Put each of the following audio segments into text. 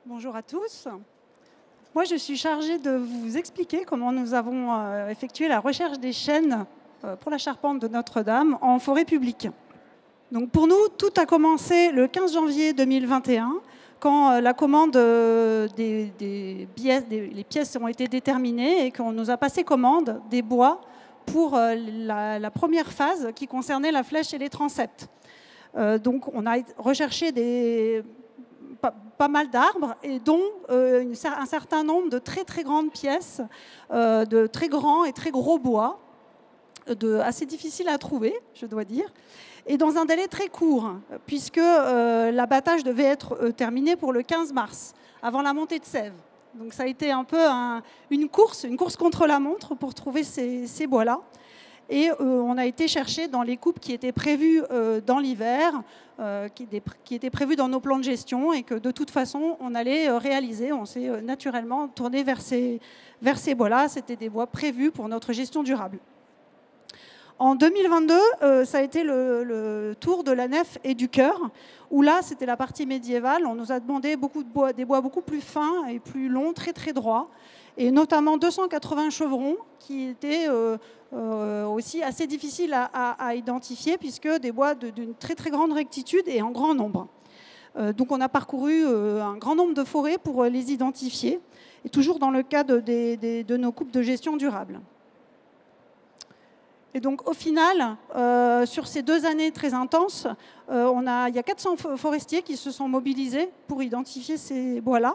Bonjour à tous. Moi, je suis chargée de vous expliquer comment nous avons effectué la recherche des chênes pour la charpente de Notre-Dame en forêt publique. Donc pour nous, tout a commencé le 15 janvier 2021, quand la commande les pièces ont été déterminées et qu'on nous a passé commande des bois pour la première phase qui concernait la flèche et les transepts. Donc on a recherché pas mal d'arbres, et dont un certain nombre de très très grandes pièces, de très grands et très gros bois, assez difficiles à trouver, je dois dire, et dans un délai très court, puisque l'abattage devait être terminé pour le 15 mars, avant la montée de sève. Donc ça a été un peu une course contre la montre pour trouver ces bois-là. Et on a été chercher dans les coupes qui étaient prévues dans l'hiver, qui étaient prévues dans nos plans de gestion, et que de toute façon on allait réaliser. On s'est naturellement tourné vers ces bois-là. C'était des bois prévus pour notre gestion durable. En 2022, ça a été le tour de la nef et du chœur, où là c'était la partie médiévale. On nous a demandé des bois beaucoup plus fins et plus longs, très très droits, et notamment 280 chevrons qui étaient aussi assez difficiles à identifier, puisque des bois d'une très très grande rectitude et en grand nombre. Donc on a parcouru un grand nombre de forêts pour les identifier, et toujours dans le cadre de nos coupes de gestion durable. Et donc au final, sur ces 2 années très intenses, il y a 400 forestiers qui se sont mobilisés pour identifier ces bois-là,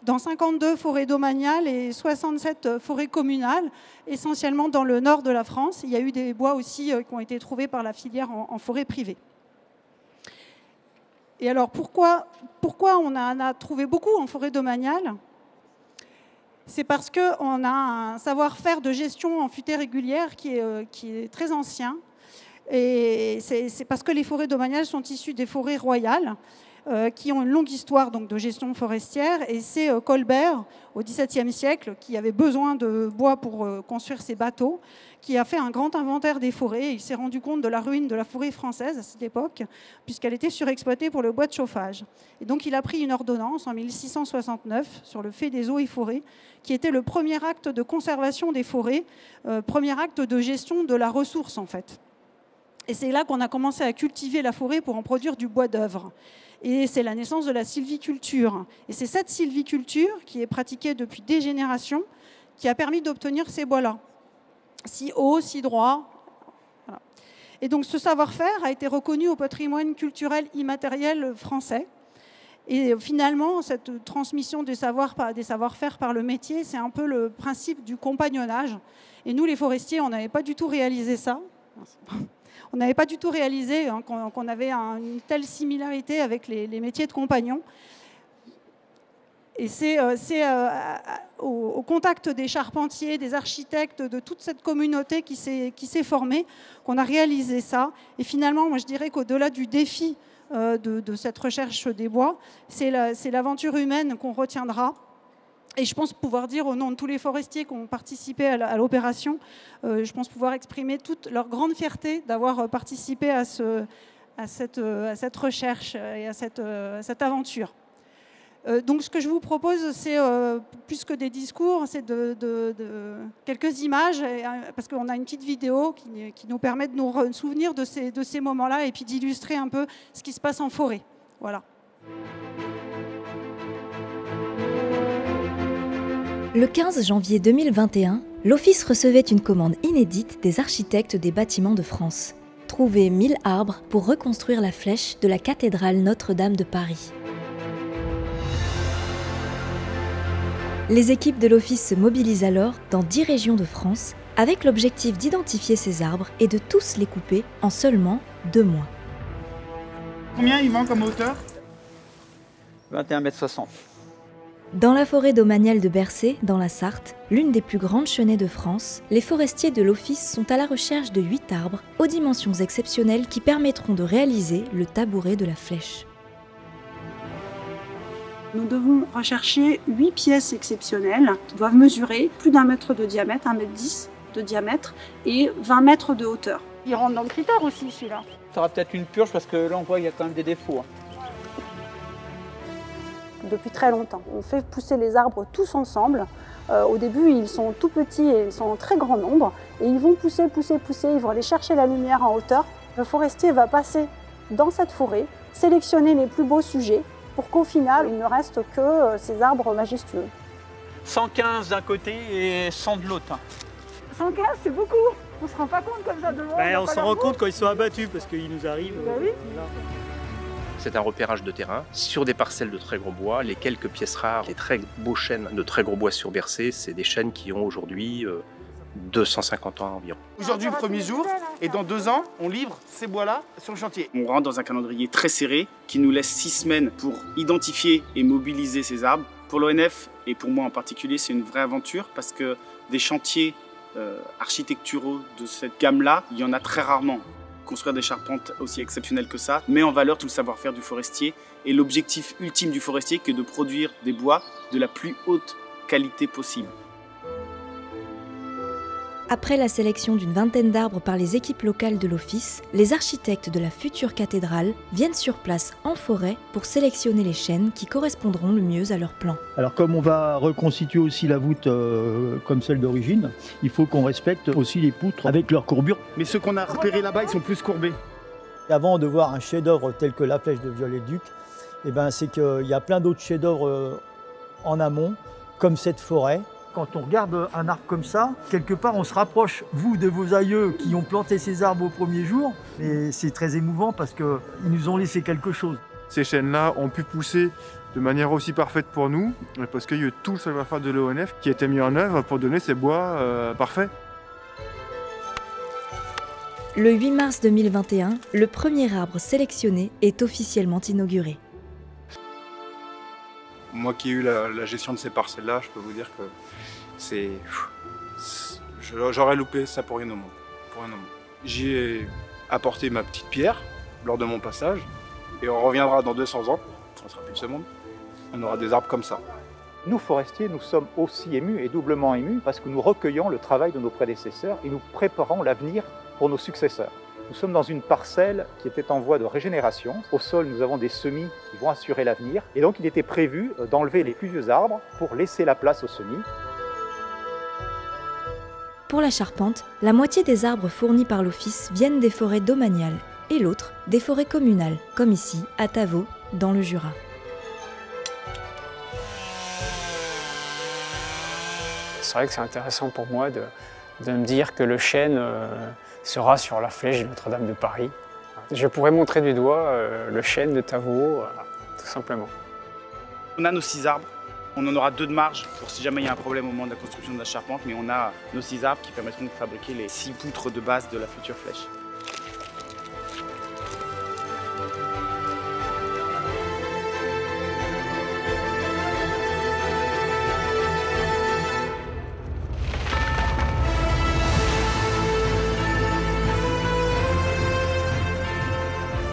dans 52 forêts domaniales et 67 forêts communales, essentiellement dans le nord de la France. Il y a eu des bois aussi qui ont été trouvés par la filière en forêt privée. Et alors pourquoi on en a trouvé beaucoup en forêt domaniale ? C'est parce qu'on a un savoir-faire de gestion en futaies régulières qui est très ancien. Et c'est parce que les forêts domaniales sont issues des forêts royales, qui ont une longue histoire donc, de gestion forestière. Et c'est Colbert, au XVIIe siècle, qui avait besoin de bois pour construire ses bateaux, qui a fait un grand inventaire des forêts. Il s'est rendu compte de la ruine de la forêt française à cette époque, puisqu'elle était surexploitée pour le bois de chauffage. Et donc il a pris une ordonnance en 1669 sur le fait des eaux et forêts, qui était le premier acte de conservation des forêts, premier acte de gestion de la ressource en fait. Et c'est là qu'on a commencé à cultiver la forêt pour en produire du bois d'œuvre. Et c'est la naissance de la sylviculture. Et c'est cette sylviculture qui est pratiquée depuis des générations qui a permis d'obtenir ces bois-là. Si hauts, si droits. Voilà. Et donc ce savoir-faire a été reconnu au patrimoine culturel immatériel français. Et finalement, cette transmission des savoir-faire par le métier, c'est un peu le principe du compagnonnage. Et nous, les forestiers, on n'avait pas du tout réalisé ça. On n'avait pas du tout réalisé qu'on avait une telle similarité avec les métiers de compagnons. Et c'est au contact des charpentiers, des architectes, de toute cette communauté qui s'est formée, qu'on a réalisé ça. Et finalement, moi, je dirais qu'au-delà du défi de cette recherche des bois, c'est l'aventure humaine qu'on retiendra. Et je pense pouvoir dire au nom de tous les forestiers qui ont participé à l'opération, je pense pouvoir exprimer toute leur grande fierté d'avoir participé à cette recherche et à cette aventure. Donc ce que je vous propose, c'est plus que des discours, c'est quelques images, parce qu'on a une petite vidéo qui nous permet de nous souvenir de ces moments-là et puis d'illustrer un peu ce qui se passe en forêt. Voilà. Le 15 janvier 2021, l'Office recevait une commande inédite des architectes des bâtiments de France. Trouver 1000 arbres pour reconstruire la flèche de la cathédrale Notre-Dame de Paris. Les équipes de l'Office se mobilisent alors dans 10 régions de France avec l'objectif d'identifier ces arbres et de tous les couper en seulement 2 mois. Combien il manque comme hauteur ? 21,60 m. Dans la forêt domaniale de Bercé, dans la Sarthe, l'une des plus grandes chênaies de France, les forestiers de l'Office sont à la recherche de 8 arbres aux dimensions exceptionnelles qui permettront de réaliser le tabouret de la flèche. Nous devons rechercher 8 pièces exceptionnelles qui doivent mesurer plus d'1 mètre de diamètre, 1,10 m de diamètre et 20 mètres de hauteur. Il rentre dans le critère aussi celui-là. Ça aura peut-être une purge parce que là on voit qu'il y a quand même des défauts. depuis très longtemps. On fait pousser les arbres tous ensemble. Au début, ils sont tout petits et ils sont en très grand nombre. Et ils vont pousser, ils vont aller chercher la lumière en hauteur. Le forestier va passer dans cette forêt, sélectionner les plus beaux sujets pour qu'au final, il ne reste que ces arbres majestueux. 115 d'un côté et 100 de l'autre. 115, c'est beaucoup. On ne se rend pas compte comme ça de loin. On s'en rend compte quand ils sont abattus parce qu'ils nous arrivent. Oui. C'est un repérage de terrain sur des parcelles de très gros bois. Les quelques pièces rares, les très beaux chênes de très gros bois sur Bercé, c'est des chênes qui ont aujourd'hui 250 ans environ. Aujourd'hui, le premier jour, et dans 2 ans, on livre ces bois-là sur le chantier. On rentre dans un calendrier très serré qui nous laisse 6 semaines pour identifier et mobiliser ces arbres. Pour l'ONF, et pour moi en particulier, c'est une vraie aventure parce que des chantiers architecturaux de cette gamme-là, il y en a très rarement. Construire des charpentes aussi exceptionnelles que ça met en valeur tout le savoir-faire du forestier et l'objectif ultime du forestier qui est de produire des bois de la plus haute qualité possible. Après la sélection d'une vingtaine d'arbres par les équipes locales de l'Office, les architectes de la future cathédrale viennent sur place en forêt pour sélectionner les chênes qui correspondront le mieux à leur plan. Alors comme on va reconstituer aussi la voûte comme celle d'origine, il faut qu'on respecte aussi les poutres avec leur courbure. Mais ceux qu'on a repérés là-bas, ils sont plus courbés. Avant de voir un chef-d'œuvre tel que la flèche de Viollet-le-Duc, c'est qu'il y a plein d'autres chefs-d'œuvre en amont, comme cette forêt. Quand on regarde un arbre comme ça, quelque part on se rapproche, vous, de vos aïeux qui ont planté ces arbres au premier jour. Et c'est très émouvant parce qu'ils nous ont laissé quelque chose. Ces chênes-là ont pu pousser de manière aussi parfaite pour nous, parce qu'il y a eu tout le savoir-faire de l'ONF qui a été mis en œuvre pour donner ces bois parfaits. Le 8 mars 2021, le premier arbre sélectionné est officiellement inauguré. Moi qui ai eu la gestion de ces parcelles-là, je peux vous dire que j'aurais loupé ça pour rien au monde. J'y ai apporté ma petite pierre lors de mon passage et on reviendra dans 200 ans, on sera plus de ce monde, on aura des arbres comme ça. Nous, forestiers, nous sommes aussi émus et doublement émus parce que nous recueillons le travail de nos prédécesseurs et nous préparons l'avenir pour nos successeurs. Nous sommes dans une parcelle qui était en voie de régénération. Au sol, nous avons des semis qui vont assurer l'avenir. Et donc, il était prévu d'enlever les plus vieux arbres pour laisser la place aux semis. Pour la charpente, la moitié des arbres fournis par l'Office viennent des forêts domaniales et l'autre des forêts communales, comme ici, à Tavaux, dans le Jura. C'est vrai que c'est intéressant pour moi de me dire que le chêne sera sur la flèche de Notre-Dame de Paris. Je pourrais montrer du doigt le chêne de Tavaux, tout simplement. On a nos 6 arbres, on en aura 2 de marge pour si jamais il y a un problème au moment de la construction de la charpente, mais on a nos 6 arbres qui permettront de fabriquer les 6 poutres de base de la future flèche.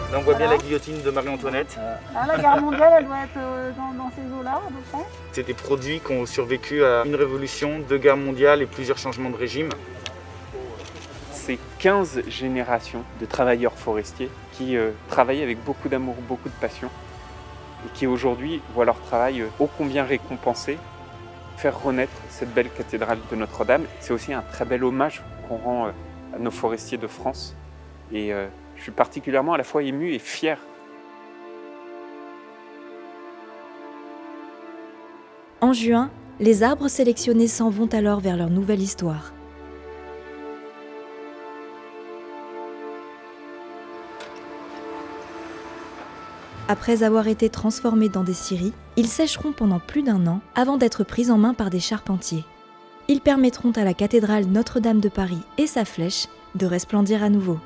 Là, on voit bien la guillotine de Marie-Antoinette. La guerre mondiale, elle doit être dans ces eaux-là, à peu près. C'est des produits qui ont survécu à une révolution, 2 guerres mondiales et plusieurs changements de régime. C'est 15 générations de travailleurs forestiers qui travaillaient avec beaucoup d'amour, beaucoup de passion et qui aujourd'hui voient leur travail ô combien récompensé. Faire renaître cette belle cathédrale de Notre-Dame, c'est aussi un très bel hommage qu'on rend à nos forestiers de France. Et je suis particulièrement à la fois ému et fier. En juin, les arbres sélectionnés s'en vont alors vers leur nouvelle histoire. Après avoir été transformés dans des scieries, ils sécheront pendant plus d'1 an avant d'être pris en main par des charpentiers. Ils permettront à la cathédrale Notre-Dame de Paris et sa flèche de resplendir à nouveau.